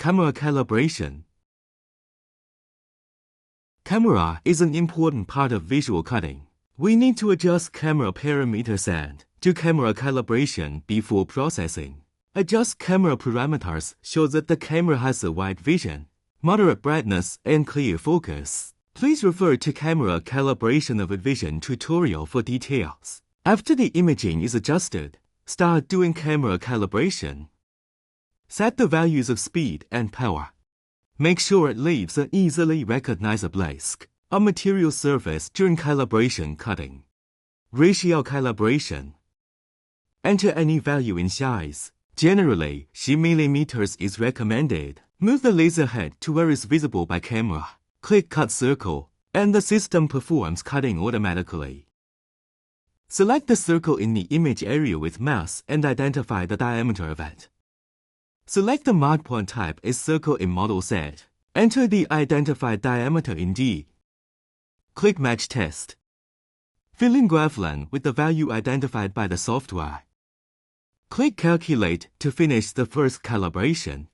Camera calibration. Camera is an important part of visual cutting. We need to adjust camera parameters and do camera calibration before processing. Adjust camera parameters show that the camera has a wide vision, moderate brightness, and clear focus. Please refer to camera calibration of a vision tutorial for details. After the imaging is adjusted, start doing camera calibration. Set the values of speed and power. Make sure it leaves an easily recognizable blask on material surface during calibration cutting. Ratio calibration. Enter any value in size. Generally, 10 mm is recommended. Move the laser head to where it's visible by camera. Click Cut Circle, and the system performs cutting automatically. Select the circle in the image area with mouse and identify the diameter of it. Select the mark point type as circle in model set. Enter the identified diameter in D. Click Match Test. Fill in graphland with the value identified by the software. Click Calculate to finish the first calibration.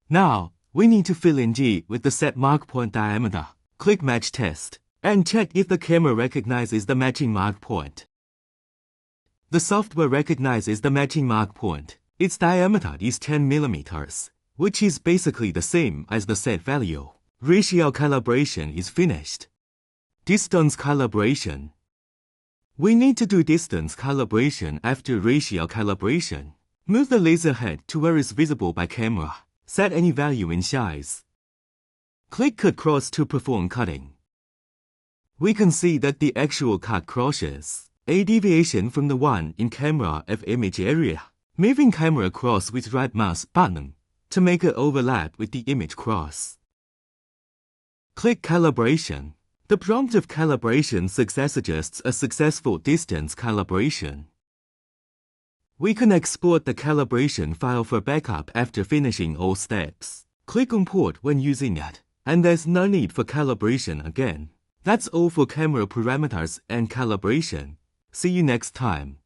Now, we need to fill in G with the set mark point diameter. Click Match Test and check if the camera recognizes the matching mark point. The software recognizes the matching mark point. Its diameter is 10 mm, which is basically the same as the set value. Ratio calibration is finished. Distance calibration. We need to do distance calibration after ratio calibration. Move the laser head to where it's visible by camera. Set any value in size. Click Cut Cross to perform cutting. We can see that the actual cut crosses a deviation from the one in camera of image area. Moving camera cross with right mouse button to make it overlap with the image cross. Click Calibration. The prompt of calibration success suggests a successful distance calibration. We can export the calibration file for backup after finishing all steps. Click on Port when using it, and there's no need for calibration again. That's all for camera parameters and calibration. See you next time.